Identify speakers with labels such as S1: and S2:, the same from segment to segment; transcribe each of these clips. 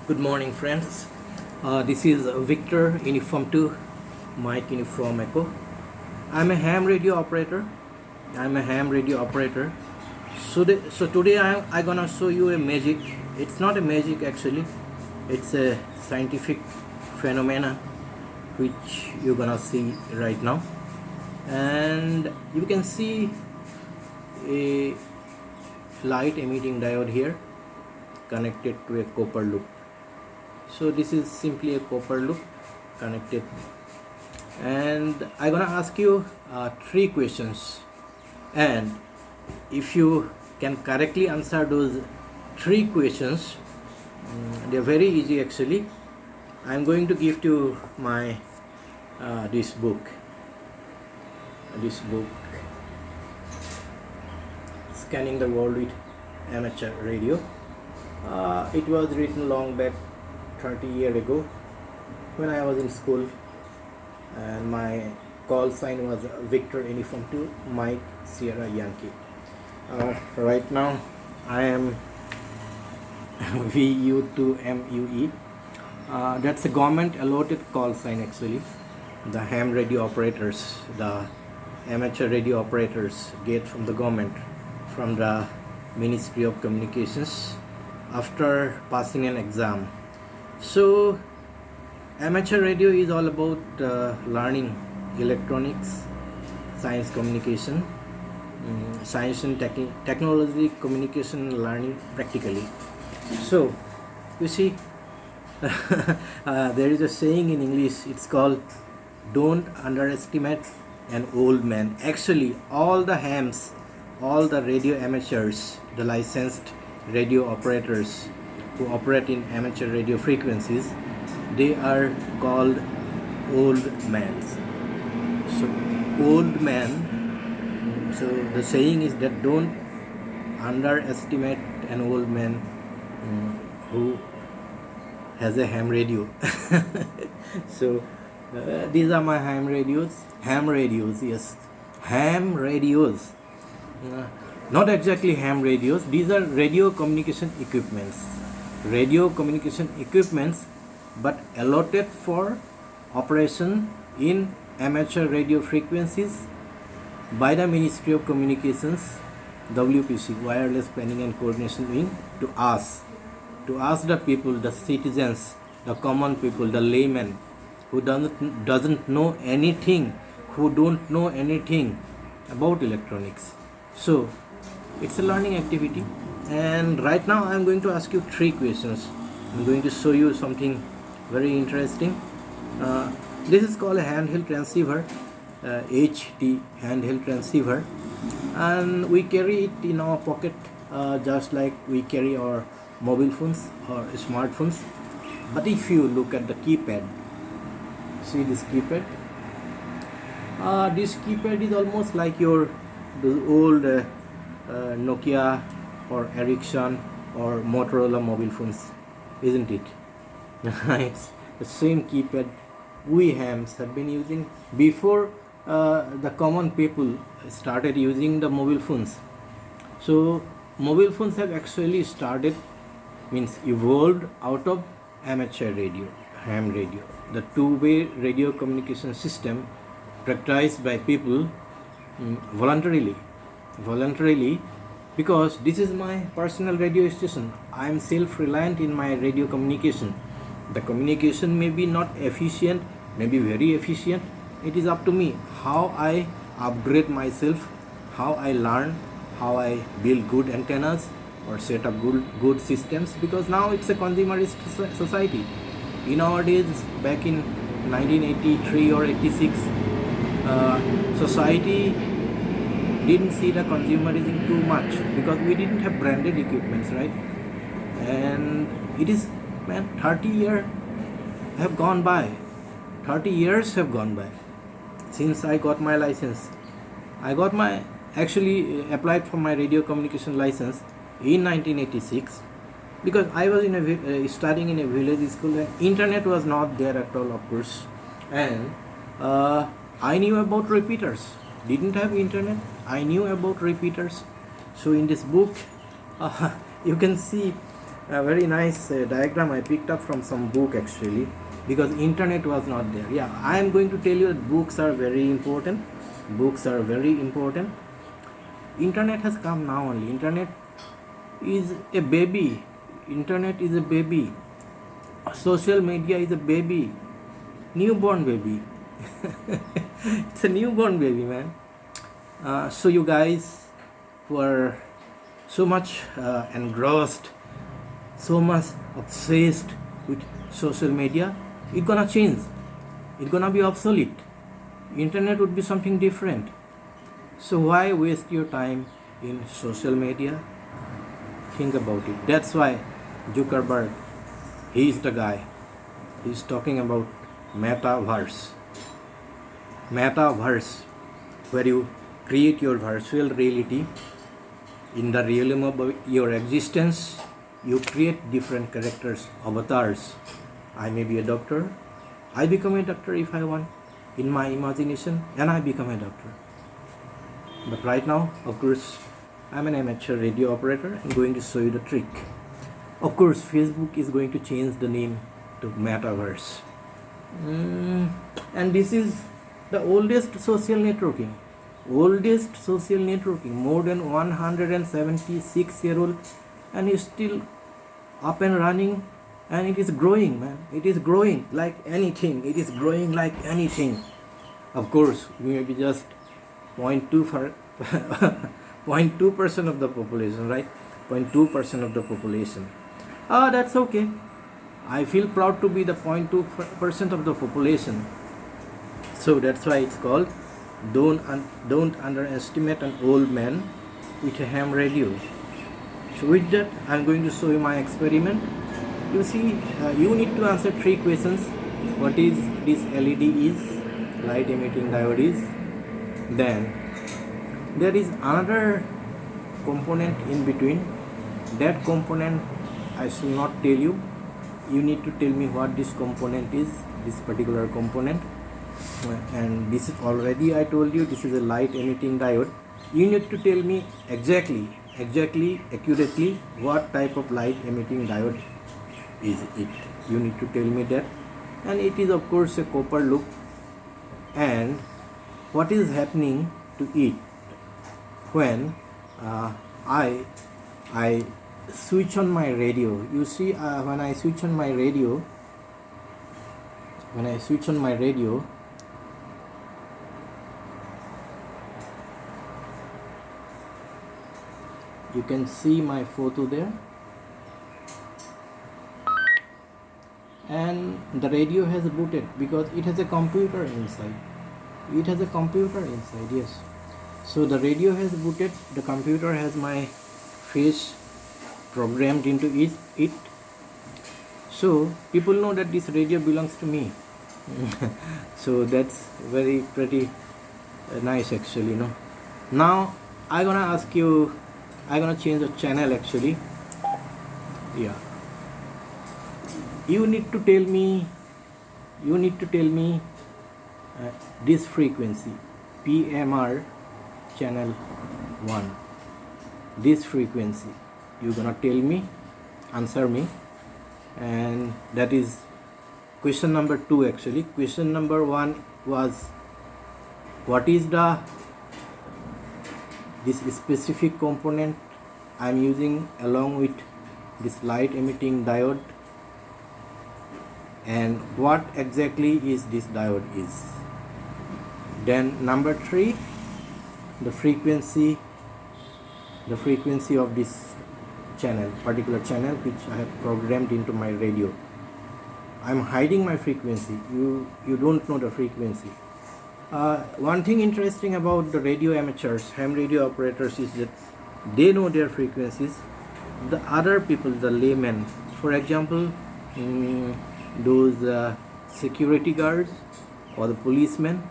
S1: Good morning, friends. This is Victor Uniform 2, Mike Uniform Echo. I'm a ham radio operator. So today I'm gonna show you a magic. It's not a magic actually. It's a scientific phenomena which you're gonna see right now. And you can see a light emitting diode here connected to a copper loop. So this is simply a copper loop connected, and I'm gonna ask you three questions, and if you can correctly answer those three questions, they're very easy actually. I'm going to give to my this book Scanning the World with Amateur Radio. It was written long back 30 years ago when I was in school, and my call sign was Victor Uniform 2 Mike Sierra Yankee. Right now I am VU2MUE. That's a government allotted call sign actually. The ham radio operators, the amateur radio operators get from the government, from the Ministry of Communications after passing an exam. So amateur radio is all about learning electronics, science communication, science and technology communication learning practically. So you see, there is a saying in English, it's called don't underestimate an old man. Actually all the hams, all the radio amateurs, the licensed radio operators who operate in amateur radio frequencies, they are called old mans. So old man, so the saying is that don't underestimate an old man who has a ham radio. So these are my ham radios, yes, ham radios. Not exactly ham radios, these are radio communication equipments, but allotted for operation in amateur radio frequencies by the Ministry of Communications, WPC, Wireless Planning and Coordination Wing, to us the people, the citizens, the common people, the laymen who doesn't know anything, who don't know anything about electronics. So it's a learning activity, and right now I'm going to ask you three questions. I'm going to show you something very interesting. This is called a handheld transceiver, HT handheld transceiver, and we carry it in our pocket just like we carry our mobile phones or smartphones. But if you look at the keypad, see this keypad, this keypad is almost like the old Nokia or Ericsson or Motorola mobile phones, isn't it? It's the same keypad we hams have been using before the common people started using the mobile phones. So mobile phones have actually evolved out of amateur radio, ham radio, the two-way radio communication system characterized by people voluntarily, because this is my personal radio station. I am self-reliant in my radio communication. The communication may be not efficient, may be very efficient. It is up to me how I upgrade myself, how I learn, how I build good antennas or set up good systems, because now it's a consumerist society. In our days, back in 1983 or 86, society didn't see the consumerism too much because we didn't have branded equipments, right? And it is, 30 years have gone by. 30 years have gone by since I got my license. Actually applied for my radio communication license in 1986, because I was studying in a village school, and internet was not there at all, of course, and I knew about repeaters. Didn't have internet, I knew about repeaters. So in this book you can see a very nice diagram I picked up from some book actually, because internet was not there. Yeah, I am going to tell you that books are very important. Books are very important. Internet has come now only. Internet is a baby. Internet is a baby. Social media is a baby. Newborn baby. It's a newborn baby, man. So you guys who are so much engrossed, so much obsessed with social media, it's gonna change. It's gonna be obsolete. Internet would be something different. So why waste your time in social media? Think about it. That's why Zuckerberg, he is the guy. He's talking about metaverse. Metaverse, where you create your virtual reality in the realm of your existence. You create different characters, avatars. I may be a doctor. I become a doctor if I want in my imagination, and I become a doctor. But right now, of course, I'm an amateur radio operator. I'm going to show you the trick. Of course, Facebook is going to change the name to Metaverse. And this is the oldest social networking. Oldest social networking, more than 176-year-old, and is still up and running, and it is growing, man. It is growing like anything. It is growing like anything. Of course, we may be just 0.2% of the population, right? 0.2% of the population. That's okay. I feel proud to be the 0.2% of the population. So that's why it's called don't underestimate an old man with a ham radio. So with that, I'm going to show you my experiment. You see, you need to answer 3 questions. What is this LED is? Light emitting diode is. Then there is another component in between. That component I shall not tell you. You need to tell me what this component is, this particular component. And this is already I told you, this is a light emitting diode. You need to tell me exactly, accurately what type of light emitting diode is it. You need to tell me that. And it is of course a copper loop. And what is happening to it when I switch on my radio? You see, when I switch on my radio, you can see my photo there, and the radio has booted because it has a computer inside. Yes. So the radio has booted, the computer has my face programmed into it. So people know that this radio belongs to me. So that's pretty nice actually, no? Now I'm gonna change the channel actually. Yeah. You need to tell me this frequency, PMR channel 1. This frequency, you're gonna tell me, answer me, and that is question number 2 actually. Question number 1 was, what is this specific component I'm using along with this light emitting diode, and what exactly is this diode is. Then number 3, the frequency of this particular channel which I have programmed into my radio. I'm hiding my frequency. You don't know the frequency. One thing interesting about the radio amateurs, ham radio operators, is that they know their frequencies. The other people, the laymen, for example, those security guards or the policemen,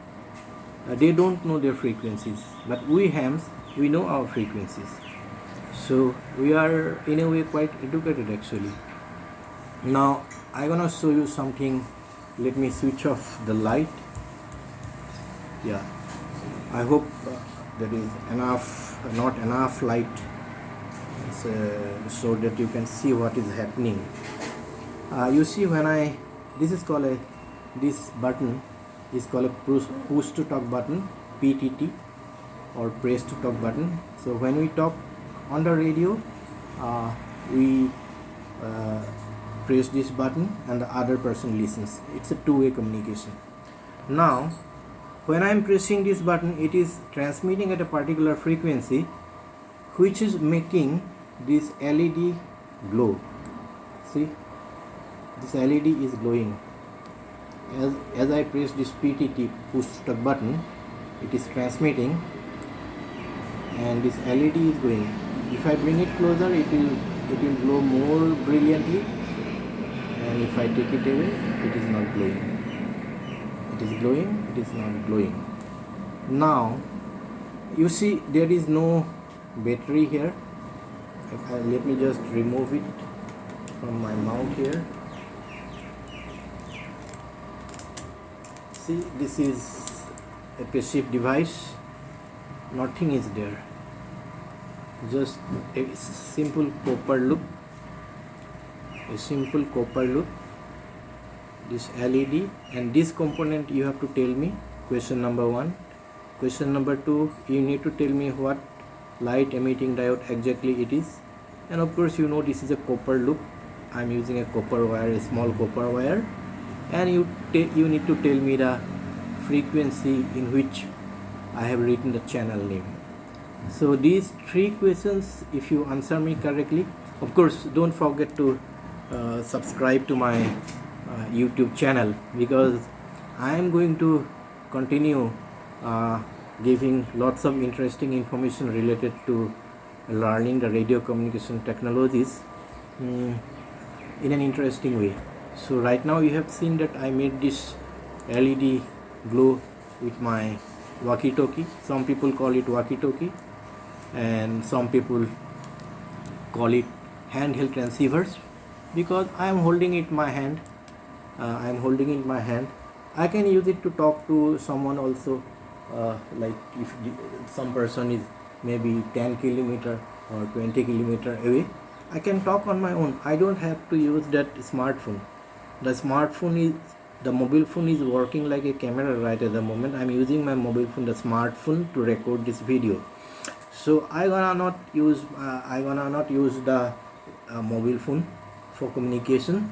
S1: they don't know their frequencies. But we hams, we know our frequencies. So we are in a way quite educated actually. Now I'm gonna show you something. Let me switch off the light. Yeah, I hope there is not enough light so that you can see what is happening. You see, when this button is called a push to talk button, PTT, or press to talk button. So when we talk on the radio, we press this button and the other person listens. It's a two-way communication. Now when I am pressing this button, it is transmitting at a particular frequency which is making this LED glow. See, this LED is glowing. As I press this PTT push to talk button, it is transmitting and this LED is glowing. If I bring it closer, it will glow more brilliantly, and if I take it away, it is not glowing. It is glowing, it is not glowing. Now you see there is no battery here. Let me just remove it from my mount here. See, this is a passive device. Nothing is there, just a simple copper loop, this LED, and this component you have to tell me. Question number 1. Question number 2, you need to tell me what light emitting diode exactly it is, and of course you know this is a copper loop. I am using a copper wire, a small copper wire, and you need to tell me the frequency in which I have written the channel name. So these 3 questions, if you answer me correctly, of course don't forget to subscribe to my YouTube channel, because I am going to continue giving lots of interesting information related to learning the radio communication technologies in an interesting way. So right now you have seen that I made this LED glow with my walkie-talkie. Some people call it walkie-talkie and some people call it handheld transceivers, because I am holding it in my hand. I can use it to talk to someone also, like if some person is maybe 10 kilometer or 20 kilometer away, I can talk on my own. I don't have to use that smartphone. The mobile phone is working like a camera right at the moment. I'm using my mobile phone, the smartphone, to record this video. So I gonna not use the mobile phone for communication.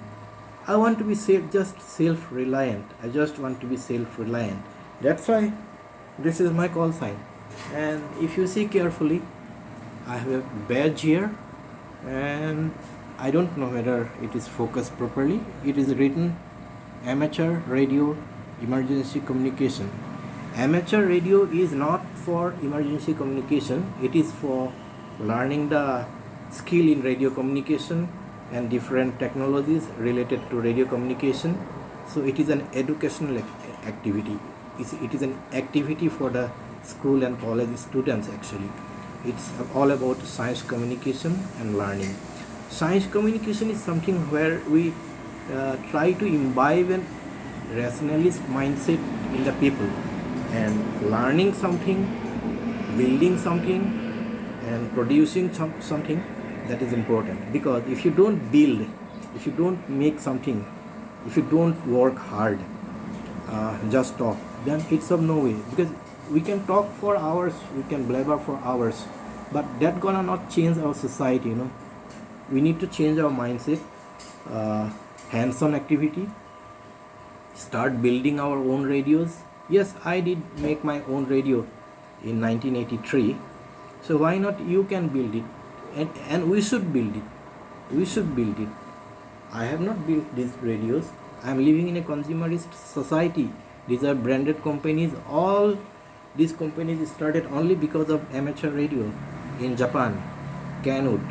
S1: I want to be self-reliant. I just want to be self-reliant. That's why this is my call sign. And if you see carefully, I have a badge here, and I don't know whether it is focused properly. It is written Amateur Radio Emergency Communication. Amateur radio is not for emergency communication. It is for learning the skill in radio communication and different technologies related to radio communication. So it is an educational activity. It is an activity for the school and college students. Actually, it's all about science communication and learning. Science communication is something where we try to imbibe a rationalist mindset in the people, and learning something, building something, and producing something, that is important. Because if you don't build, if you don't make something, if you don't work hard, just talk, then it's of no way. Because we can talk for hours, we can blabber for hours, but that gonna not change our society. We need to change our mindset. Hands-on activity, start building our own radios. Yes, I did make my own radio in 1983, so why not you can build it, and we should build it. I have not built these radios. I am living in a consumerist society. These are branded companies. All these companies started only because of amateur radio in Japan. Canwood,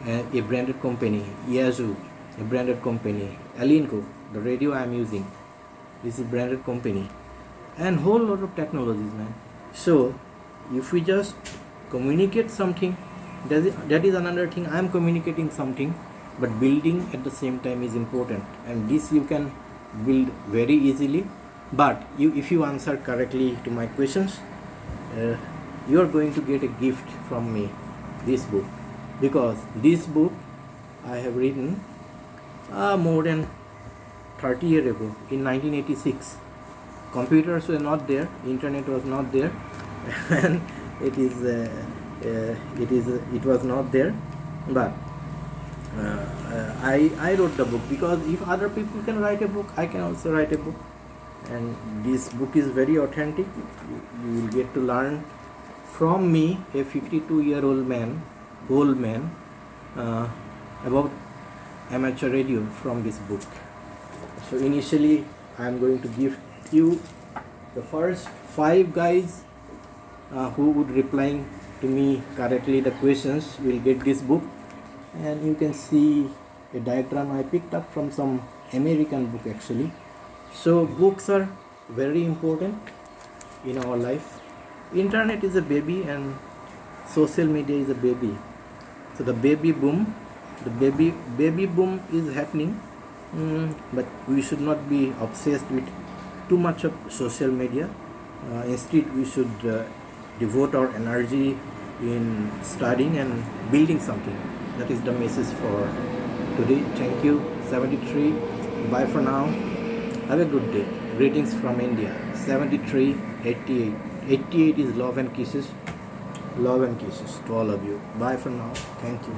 S1: a branded company. Yazoo, a branded company. Alinco, the radio I am using, this is branded company, and whole lot of technologies, man. So if we just communicate something, that is another thing. I am communicating something, but building at the same time is important, and this you can build very easily. But if you answer correctly to my questions, you are going to get a gift from me. this book, because this book I have written more than 30 years ago in 1986. Computers were not there, internet was not there, and it was not there, but I wrote the book, because if other people can write a book, I can also write a book. And this book is very authentic. You will get to learn from me, a 52-year-old man, about amateur radio from this book. So initially I am going to give you the first 5 guys who would replying to me correctly the questions will get this book. And you can see a diagram I picked up from some American book actually. So books are very important in our life. Internet is a baby and social media is a baby. So the baby boom is happening, but we should not be obsessed with too much of social media. Instead we should devote our energy in studying and building something. That is the message for today. Thank you. 73. Bye for now. Have a good day. Greetings from India. 73, 88. 88 is love and kisses. Love and kisses to all of you. Bye for now. Thank you.